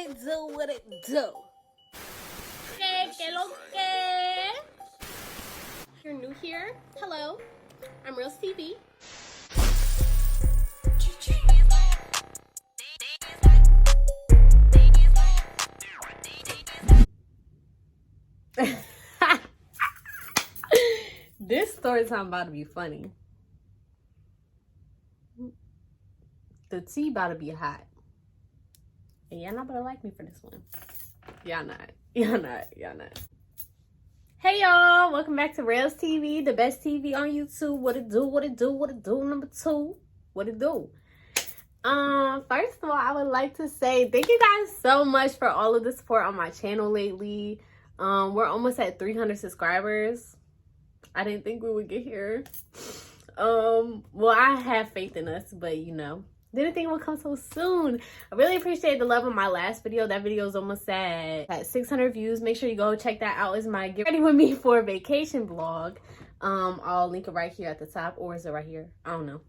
it do, what it do. Que lo que. If you're new here, hello, I'm Reels TV. This story time about to be funny. The tea about to be hot. And y'all not gonna like me for this one. Y'all not. Hey y'all, welcome back to Reels TV, the best TV on YouTube. What it do, number 2. What it do? First of all, I would like to say thank you guys so much for all of the support on my channel lately. We're almost at 300 subscribers. I didn't think we would get here. Well, I have faith in us, but you know, didn't think it would come so soon. I really appreciate the love of my last video. That video is almost at 600 views. Make sure you go check that out. It's my get ready with me for a vacation vlog. I'll link it right here at the top, or is it right here? I don't know.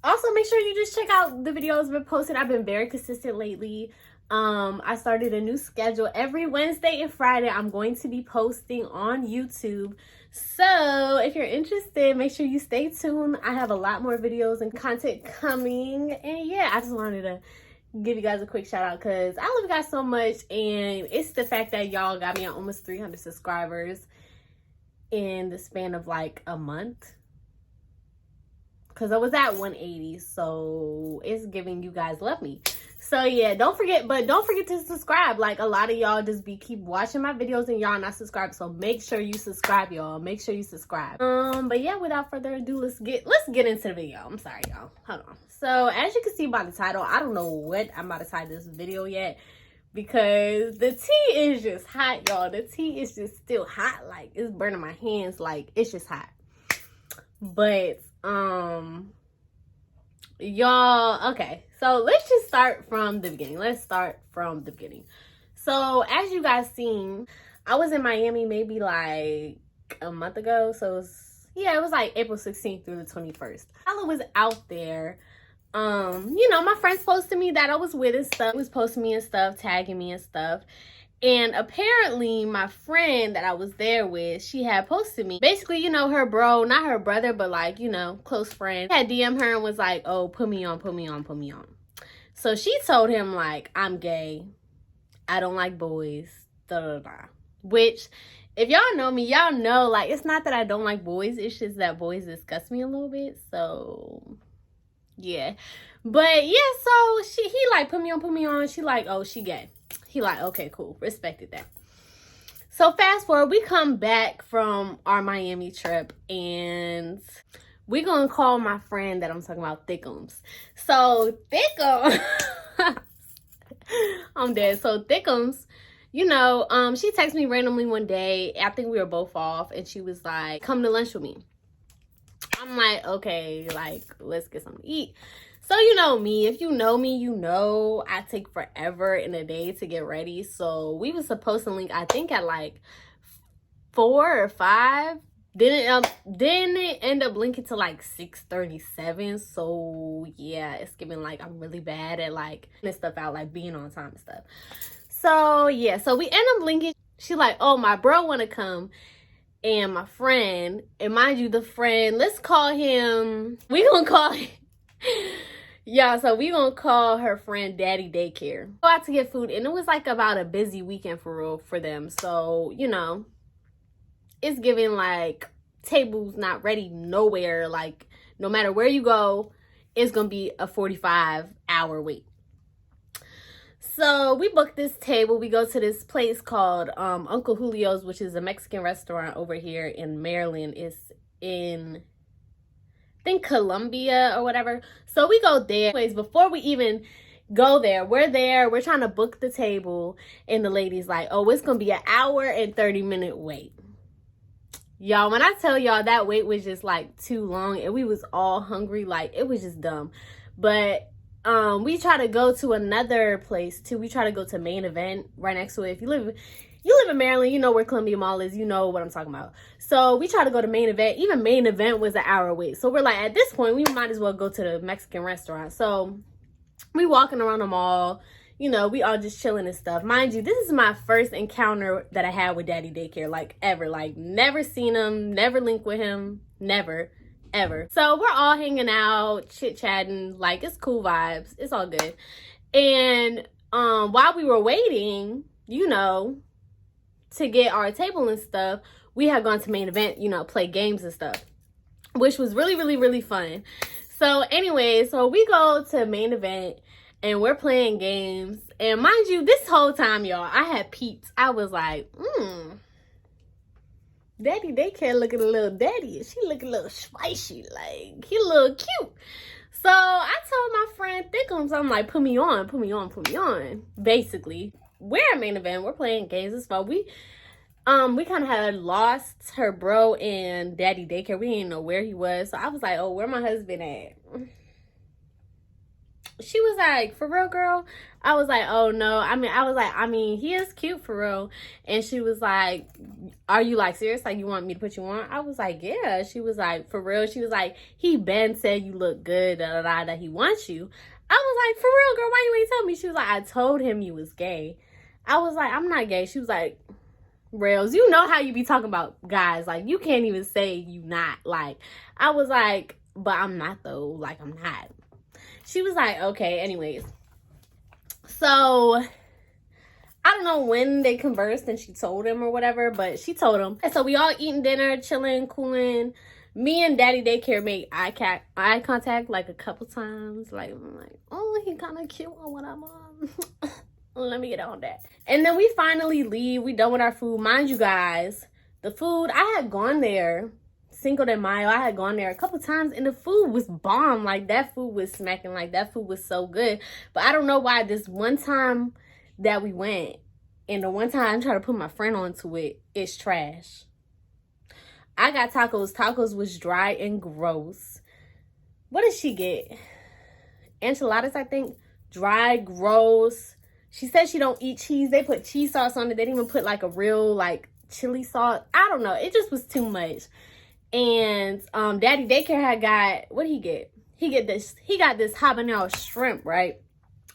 Also make sure you just check out the videos I've been posting. I've been very consistent lately. I started a new schedule. Every Wednesday and Friday I'm going to be posting on YouTube, so if you're interested, make sure you stay tuned. I have a lot more videos and content coming, and yeah, I just wanted to give you guys a quick shout out because I love you guys so much, and it's the fact that y'all got me at almost 300 subscribers in the span of like a month, because I was at 180, so it's giving you guys love me. So yeah, don't forget to subscribe. Like, a lot of y'all just keep watching my videos and y'all not subscribed, so make sure you subscribe, y'all. Make sure you subscribe. But yeah, without further ado, let's get into the video. I'm sorry, y'all. Hold on. So as you can see by the title, I don't know what I'm about to title this video yet, because the tea is just hot, y'all. The tea is just still hot. Like, it's burning my hands. Like, it's just hot. But y'all, okay, so let's just start from the beginning. So as you guys seen, I was in Miami maybe like a month ago. So it was like April 16th through the 21st. I was out there. You know, my friends posted me that I was with and stuff. It was posting me and stuff, tagging me and stuff. And apparently my friend that I was there with, she had posted me. Basically, you know, her bro, not her brother, but like, you know, close friend, had DM her and was like, oh, put me on. So she told him like, I'm gay. I don't like boys. Which, if y'all know me, y'all know, like, it's not that I don't like boys. It's just that boys disgust me a little bit. So yeah. But yeah, so he like put me on. She like, oh, she gay. He like, okay, cool, respected that. So fast forward, we come back from our Miami trip, and we gonna call my friend that I'm talking about Thickums. So Thickums, I'm dead. So Thickums, you know, she texted me randomly one day. I think we were both off, and she was like, come to lunch with me. I'm like, okay, like, let's get something to eat. So you know me, if you know me, you know I take forever in a day to get ready. So we were supposed to link, I think at like 4 or 5. Then it end up linking to like 6:37. So yeah, it's giving like I'm really bad at like this stuff out, like being on time and stuff. So yeah, so we end up linking. She like, oh, my bro wanna come. And my friend, and mind you, the friend, let's call him, we gonna call him, yeah, so we gonna call her friend Daddy Daycare. Go out to get food, and it was like about a busy weekend for real for them. So, you know, it's giving like tables not ready nowhere. Like, no matter where you go, it's gonna be a 45-hour wait. So we booked this table. We go to this place called Uncle Julio's, which is a Mexican restaurant over here in Maryland. It's in, I think, Columbia or whatever. So we go there. Anyways, before we even go there, we're trying to book the table, and the lady's like, oh, it's gonna be an hour and 30-minute wait. Y'all, when I tell y'all that wait was just like too long, and we was all hungry, like it was just dumb. But we try to go to another place too. We try to go to Main Event right next to it. If you live in Maryland, you know where Columbia Mall is. You know what I'm talking about. So we try to go to Main Event. Even Main Event was an hour wait. So we're like, at this point, we might as well go to the Mexican restaurant. So we walking around the mall, you know, we all just chilling and stuff. Mind you, this is my first encounter that I had with Daddy Daycare, like ever. Like never seen him, never linked with him, never, ever. So we're all hanging out, chit-chatting, like it's cool vibes. It's all good. And while we were waiting, you know, to get our table and stuff, we had gone to main event, you know, play games and stuff, which was really, really, really fun. So anyway, so we go to main event and we're playing games. And mind you, this whole time, y'all, I had peeps. I was like, Daddy Daycare looking a little daddy. She looking a little spicy. Like, he a little cute. So I told my friend Thickums, I'm like, put me on, put me on, put me on. Basically, we're at main event. We're playing games and stuff. We kind of had lost her bro and Daddy Daycare. We didn't know where he was. So I was like, oh, where my husband at? She was like, for real, girl? I was like, oh, no. I was like, he is cute for real. And she was like, are you like serious? Like, you want me to put you on? I was like, yeah. She was like, for real? She was like, he been said you look good, that he wants you. I was like, for real, girl? Why you ain't tell me? She was like, I told him you was gay. I was like, I'm not gay. She was like, Rails, you know how you be talking about guys. Like, you can't even say you not. Like, I was like, but I'm not, though. Like, I'm not. She was like, okay, anyways. So, I don't know when they conversed and she told him or whatever, but she told him. And so, we all eating dinner, chilling, cooling. Me and Daddy Daycare made eye contact like a couple times. Like, I'm like, oh, he kind of cute or whatever. Let me get on that. And then we finally leave. We done with our food. Mind you guys, the food, I had gone there Cinco de Mayo. I had gone there a couple times and the food was bomb. Like, that food was smacking. Like, that food was so good. But I don't know why this one time that we went and the one time I tried to put my friend onto it, it's trash. I got tacos. Tacos was dry and gross. What did she get? Enchiladas, I think. Dry, gross. She said she don't eat cheese. They put cheese sauce on it. They didn't even put like a real like chili sauce. I don't know. It just was too much. And Daddy Daycare had got, what did he get? He got this habanero shrimp, right?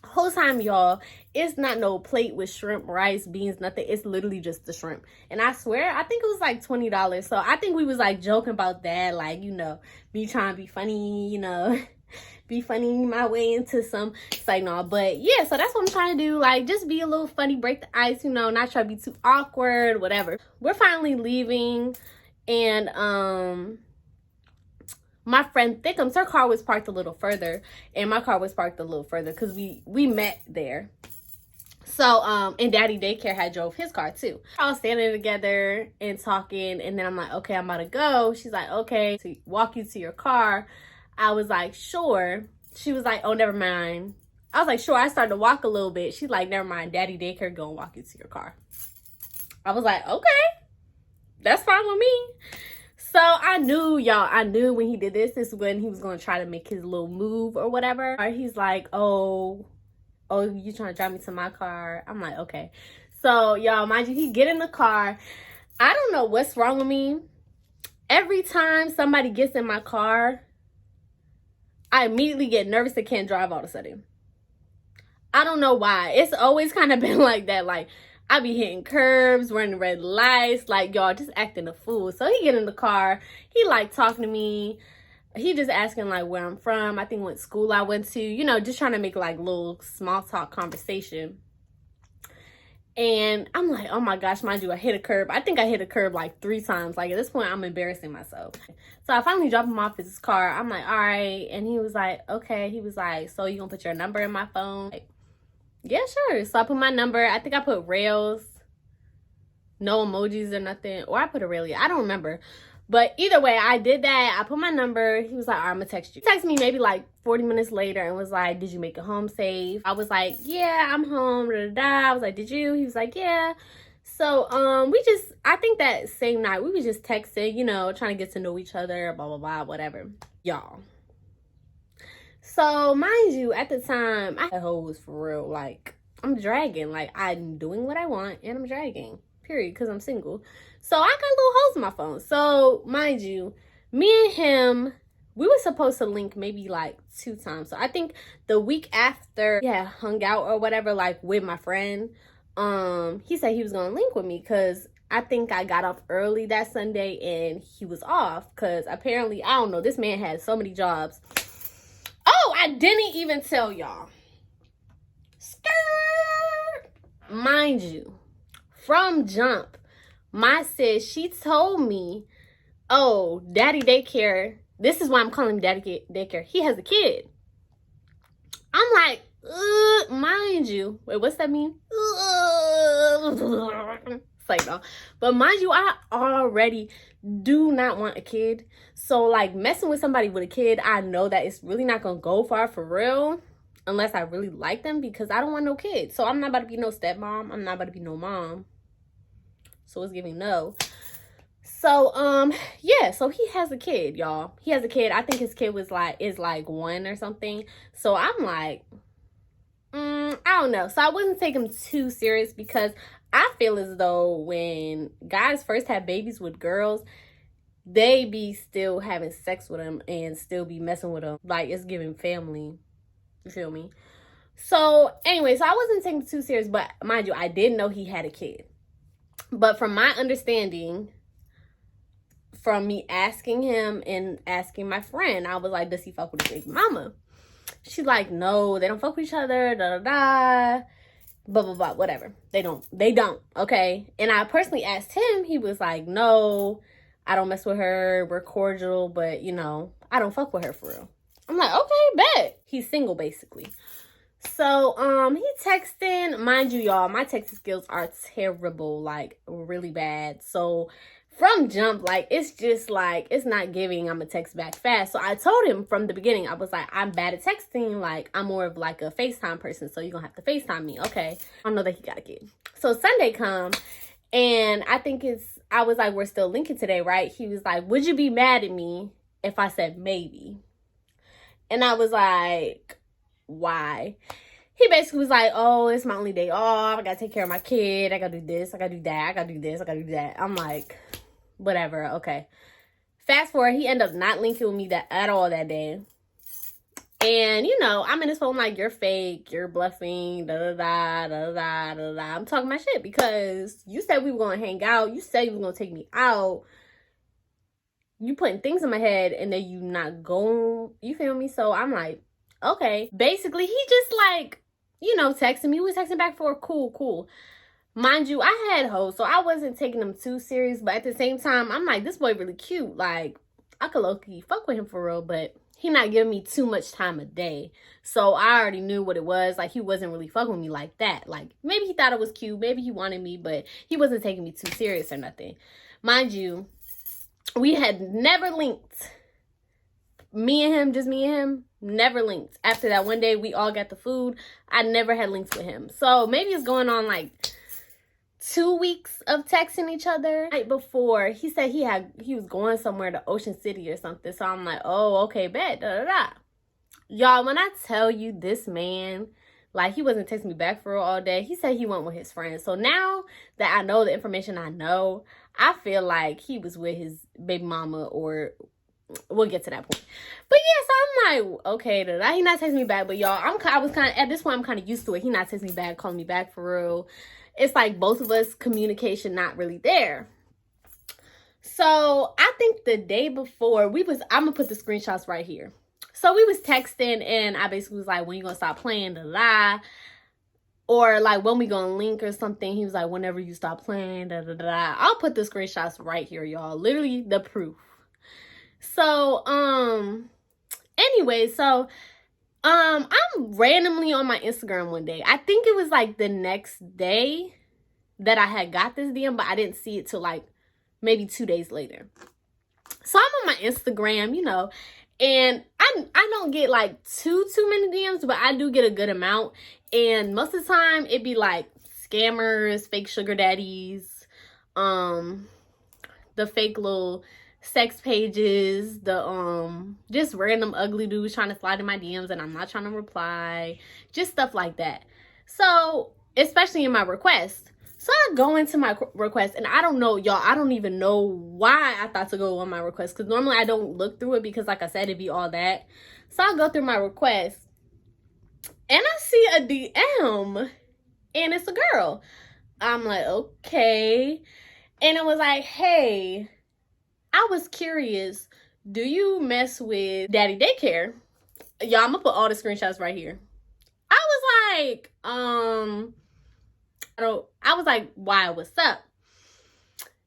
Whole time, y'all, it's not no plate with shrimp, rice, beans, nothing. It's literally just the shrimp. And I swear, I think it was like $20. So I think we was like joking about that. Like, you know, me trying to be funny, you know, be funny my way into some. It's like, no, but yeah, so that's what I'm trying to do. Like, just be a little funny, break the ice, you know, not try to be too awkward, whatever. We're finally leaving. And, my friend Thickums, her car was parked a little further, and my car was parked a little further because we met there. So, and Daddy Daycare had drove his car too. All standing together and talking, and then I'm like, okay, I'm about to go. She's like, okay, to walk you to your car. I was like, sure. She was like, oh, never mind. I was like, sure. I started to walk a little bit. She's like, never mind. Daddy Daycare gonna walk you to your car. I was like, okay, that's fine with me. So I knew, y'all, I knew when he did this is when he was going to try to make his little move or whatever. Or he's like, oh, you trying to drive me to my car? I'm like, okay. So, y'all, mind you, he get in the car. I don't know what's wrong with me. Every time somebody gets in my car, I immediately get nervous and can't drive all of a sudden. I don't know why. It's always kind of been like that. Like, I be hitting curbs, running red lights, like, y'all, just acting a fool. So he get in the car, he like talking to me. He just asking like where I'm from. I think what school I went to, you know, just trying to make like little small talk conversation. And I'm like, oh my gosh, mind you, I hit a curb. I think I hit a curb like 3 times. Like, at this point, I'm embarrassing myself. So I finally dropped him off at his car. I'm like, all right. And he was like, okay. He was like, so you gonna put your number in my phone? Like, yeah, sure. So I put my number. I think I put rails. No emojis or nothing. Or I put a railie. I don't remember. But either way, I did that. I put my number. He was like, all right, I'm going to text you. He texted me maybe like 40 minutes later and was like, did you make it home safe? I was like, yeah, I'm home. Da, da, da. I was like, did you? He was like, yeah. So I think that same night, we was just texting, you know, trying to get to know each other, blah, blah, blah, whatever. Y'all. So, mind you, at the time, I had hoes for real. Like, I'm dragging. Like, I'm doing what I want, and I'm dragging. Period, because I'm single. So, I got little hoes in my phone. So, mind you, me and him we were supposed to link maybe like 2 times. So I think the week after, yeah, hung out or whatever, like with my friend, he said he was gonna link with me because I think I got off early that Sunday and he was off because apparently, I don't know, this man had so many jobs. Oh, I didn't even tell y'all. Skirt. Mind you, from jump, my sis, she told me, oh, daddy daycare, this is why I'm calling him daddy daycare, he has a kid. I'm like, mind you, wait, what's that mean? It's like, no. But mind you, I already do not want a kid. So like messing with somebody with a kid, I know that it's really not gonna go far for real unless I really like them, because I don't want no kids. So I'm not about to be no stepmom. I'm not about to be no mom. So it's giving no. So yeah, so he has a kid, y'all. He has a kid. I think his kid is like 1 or something. So I'm like, I don't know. So I wouldn't take him too serious, because I feel as though when guys first have babies with girls, they be still having sex with them and still be messing with them. Like, it's giving family. You feel me? So anyway, so I wasn't taking it too serious, but mind you, I did know he had a kid. But from my understanding, from me asking him and asking my friend, I was like, does he fuck with his baby mama? She's like, no, they don't fuck with each other, da da da, blah blah blah, whatever. They don't, okay? And I personally asked him, he was like, no, I don't mess with her, we're cordial, but you know, I don't fuck with her for real. I'm like, okay, bet. He's single basically. So he texting, mind you, y'all, my texting skills are terrible, like really bad. So from jump, like, it's just like, it's not giving I'm gonna text back fast. So I told him from the beginning, I was like, I'm bad at texting, like I'm more of like a FaceTime person, so you're gonna have to FaceTime me. Okay, I know that he got a kid. So Sunday come, and I was like, we're still linking today, right? He was like, would you be mad at me if I said maybe? And I was like, why? He basically was like, oh, it's my only day off, I gotta take care of my kid, I gotta do this, I gotta do that, I gotta do this, I gotta do that. I'm like, whatever, okay. Fast forward, he ended up not linking with me at all that day. And, you know, I'm in his phone like, you're fake, you're bluffing, da-da-da, da-da-da, da-da-da. I'm talking my shit because you said we were going to hang out. You said you were going to take me out. You putting things in my head and then you not going, you feel me? So I'm like, okay. Basically, he just like, you know, texting me. We was texting back for cool. Mind you, I had hoes, so I wasn't taking him too serious. But at the same time, I'm like, this boy really cute. Like, I could low-key fuck with him for real, but he not giving me too much time a day. So I already knew what it was. Like, he wasn't really fucking with me like that. Like, maybe he thought it was cute. Maybe he wanted me, but he wasn't taking me too serious or nothing. Mind you, we had never linked. Me and him, just me and him, never linked. After that one day we all got the food, I never had links with him. So maybe it's going on like 2 weeks of texting each other. Night before, he said he was going somewhere to Ocean City or something. So I'm like, oh, okay, bet, da-da-da. Y'all, when I tell you this man, like, he wasn't texting me back for all day. He said he went with his friends. So now that I know the information I know, I feel like he was with his baby mama, or we'll get to that point. But yeah, so I'm like, okay, he not texting me back. But y'all, I was kind of, at this point, I'm kind of used to it. He not texting me back, calling me back for real. It's like both of us, communication not really there. So I think the day before, I'm gonna put the screenshots right here. So we was texting, and I basically was like, when you gonna stop playing the lie? Or like, when we gonna link or something? He was like, whenever you stop playing, da da da. I'll put the screenshots right here, y'all. Literally the proof. So anyway, so I'm randomly on my Instagram one day. I think it was like the next day that I had got this DM, but I didn't see it till like maybe 2 days later. So I'm on my Instagram, you know, and I don't get like too many DMs, but I do get a good amount. And most of the time it be like scammers, fake sugar daddies, the fake little sex pages, the just random ugly dudes trying to slide in my DMs and I'm not trying to reply, just stuff like that. So especially in my requests. So I go into my request, and I don't know, y'all. I don't even know why I thought to go on my request, because normally I don't look through it because, like I said, it'd be all that. So I go through my request, and I see a DM, and it's a girl. I'm like, okay. And it was like, hey, I was curious. Do you mess with daddy daycare? Y'all, I'm gonna put all the screenshots right here. I was like, I was like, why, what's up?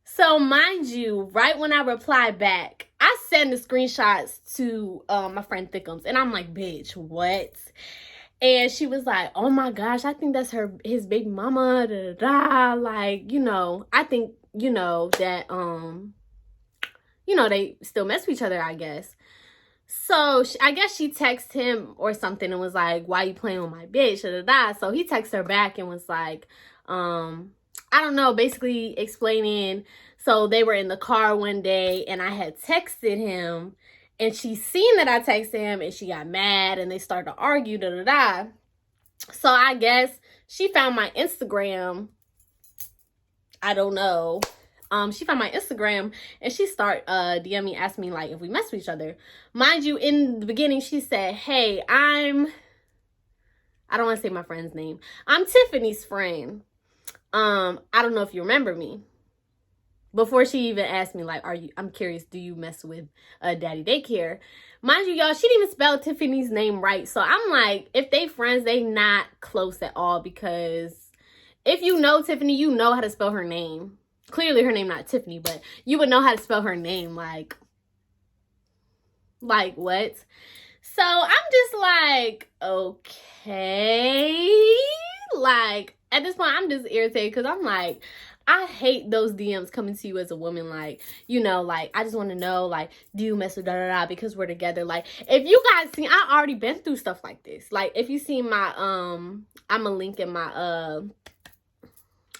So mind you, right when I replied back, I send the screenshots to my friend Thickums, and I'm like, bitch, what? And she was like, oh my gosh, I think that's his baby mama, da, da, da. Like, you know, I think, you know, that, you know, they still mess with each other, I guess. So I guess she texted him or something and was like, why you playing with my bitch, da, da, da. So he texted her back and was like, I don't know, basically explaining. So they were in the car one day, and I had texted him, and she seen that I texted him, and she got mad, and they started to argue, da da da. So I guess she found my Instagram. I don't know. She found my Instagram, and she started DMing me, asking me like if we mess with each other. Mind you, in the beginning she said, hey, I don't want to say my friend's name. I'm Tiffany's friend. I don't know if you remember me. Before she even asked me, like, I'm curious, do you mess with daddy daycare? Mind you, y'all, she didn't even spell Tiffany's name right. So I'm like, if they friends, they not close at all, because if you know Tiffany, you know how to spell her name. Clearly her name not Tiffany, but you would know how to spell her name. Like what? So I'm just like, okay. Like, at this point, I'm just irritated, because I'm like, I hate those DMs coming to you as a woman, like, you know, like, I just want to know, like, do you mess with da-da-da because we're together? Like, if you guys see, I already been through stuff like this. Like, if you see my, I'm a link in my,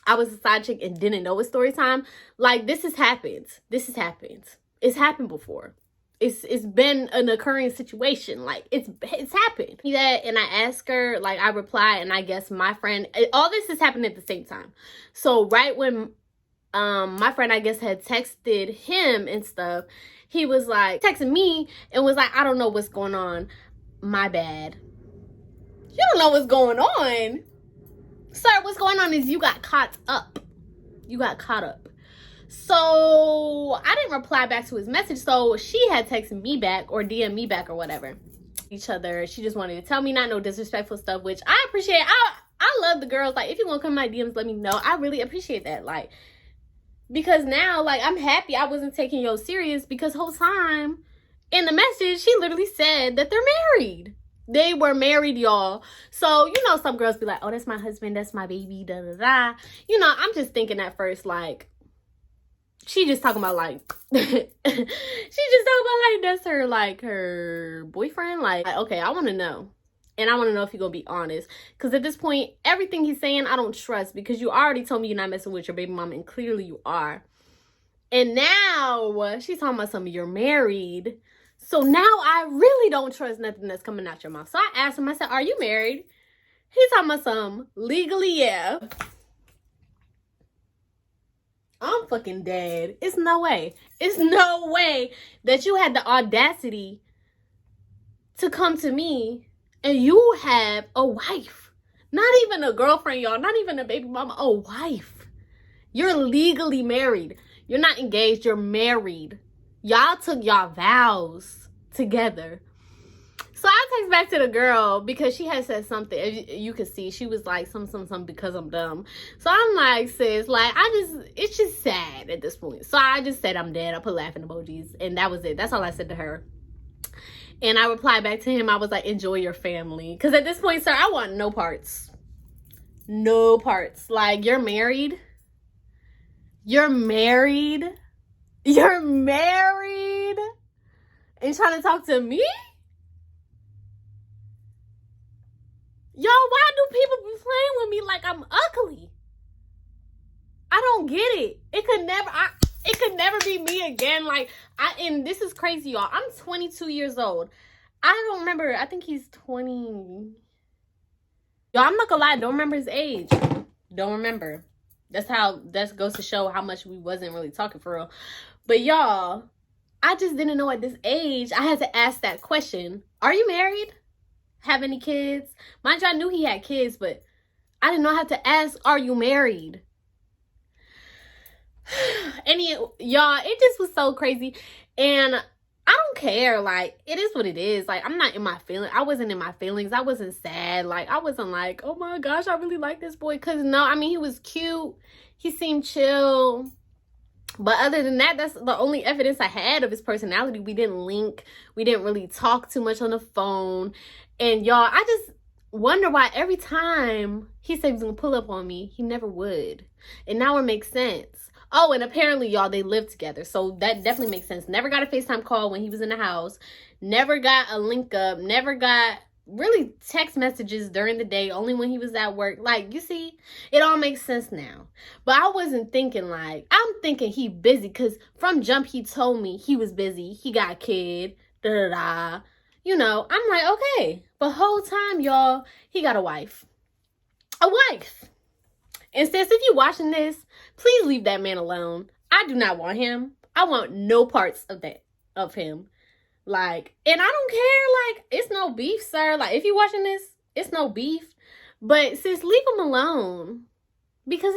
I was a side chick and didn't know it's story time. Like, this has happened. This has happened. It's happened before. It's been an occurring situation. Like, it's happened. That, and I asked her, like, I replied, and I guess my friend, all this is happening at the same time. So right when my friend, I guess, had texted him and stuff, he was like, texting me and was like, I don't know what's going on. My bad. You don't know what's going on? Sir, what's going on is you got caught up. You got caught up. So I didn't reply back to his message. So she had texted me back or DM me back or whatever. Each other. She just wanted to tell me, not no disrespectful stuff, which I appreciate. I love the girls. Like, if you want to come to my DMs, let me know. I really appreciate that. Like, because now, like, I'm happy I wasn't taking yo serious, because whole time in the message, she literally said that they're married. They were married, y'all. So, you know, some girls be like, oh, that's my husband, that's my baby, da da da. You know, I'm just thinking at first, like, she just talking about, like, she just talking about, like, that's her, like, her boyfriend. Like, okay, I want to know. And I want to know if you're going to be honest. Because at this point, everything he's saying, I don't trust. Because you already told me you're not messing with your baby mama. And clearly you are. And now, she's talking about something, you're married. So now I really don't trust nothing that's coming out your mouth. So I asked him, I said, are you married? He's talking about some, legally, yeah. I'm fucking dead. It's no way. It's no way that you had the audacity to come to me and you have a wife. Not even a girlfriend, y'all. Not even a baby mama. A wife. You're legally married. You're not engaged. You're married. Y'all took y'all vows together. So I text back to the girl because she had said something. You could see she was like some because I'm dumb. So I'm like, sis, like, it's just sad at this point. So I just said I'm dead. I put laughing emojis, and that was it. That's all I said to her. And I replied back to him. I was like, enjoy your family. Because at this point, sir, I want no parts. No parts. Like, you're married. You're married. You're married. And trying to talk to me? Yo, why do people be playing with me like I'm ugly? I don't get it. It could never be me again. Like, and this is crazy, y'all. I'm 22 years old. I don't remember. I think he's 20. Y'all, I'm not gonna lie. Don't remember his age. Don't remember. That goes to show how much we wasn't really talking for real. But y'all, I just didn't know at this age. I had to ask that question. Are you married? Have any kids? Mind you, I knew he had kids, but I didn't know how to ask, are you married? And y'all, it just was so crazy. And I don't care. Like, it is what it is. Like, I'm not in my feelings. I wasn't in my feelings. I wasn't sad. Like, I wasn't like, oh my gosh, I really like this boy. Because, no, I mean, he was cute. He seemed chill. But other than that, that's the only evidence I had of his personality. We didn't link. We didn't really talk too much on the phone. And y'all, I just wonder why every time he said he was going to pull up on me, he never would. And now it makes sense. Oh, and apparently, y'all, they live together. So that definitely makes sense. Never got a FaceTime call when he was in the house. Never got a link up. Never got really text messages during the day. Only when he was at work. Like, you see, it all makes sense now. But I wasn't thinking like, I'm thinking he busy. Because from jump, he told me he was busy. He got a kid. Da-da-da. You know, I'm like, okay. But whole time, y'all, he got a wife. A wife. And sis, if you're watching this, please leave that man alone. I do not want him. I want no parts of him. Like, and I don't care. Like, it's no beef, sir. Like, if you're watching this, it's no beef. But sis, leave him alone. Because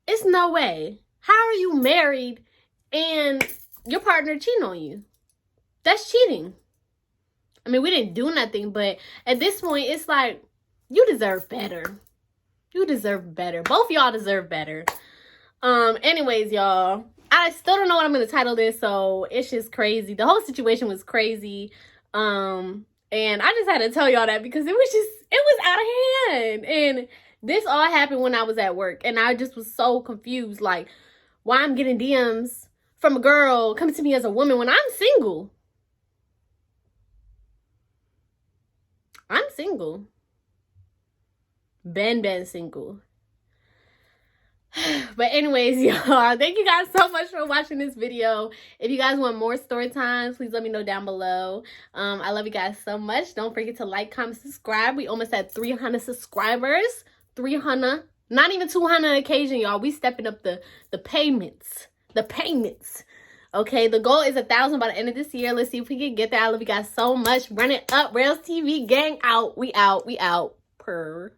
it's no way. How are you married and your partner cheating on you? That's cheating. I mean, we didn't do nothing, but at this point, it's like, you deserve better. You deserve better. Both y'all deserve better. Anyways, y'all, I still don't know what I'm going to title this, so it's just crazy. The whole situation was crazy. And I just had to tell y'all that because it was out of hand. And this all happened when I was at work, and I just was so confused, like, why I'm getting DMs from a girl coming to me as a woman when I'm single. I'm single. Ben single. But anyways, y'all, thank you guys so much for watching this video. If you guys want more story times, please let me know down below. I love you guys so much. Don't forget to like, comment, subscribe. We almost had 300 subscribers. 300, not even 200 occasion, y'all. We stepping up the payments. The payments. Okay, the goal is 1,000 by the end of this year. Let's see if we can get there. I love you guys so much. Run it up. Rails TV gang out. We out. We out. Purr.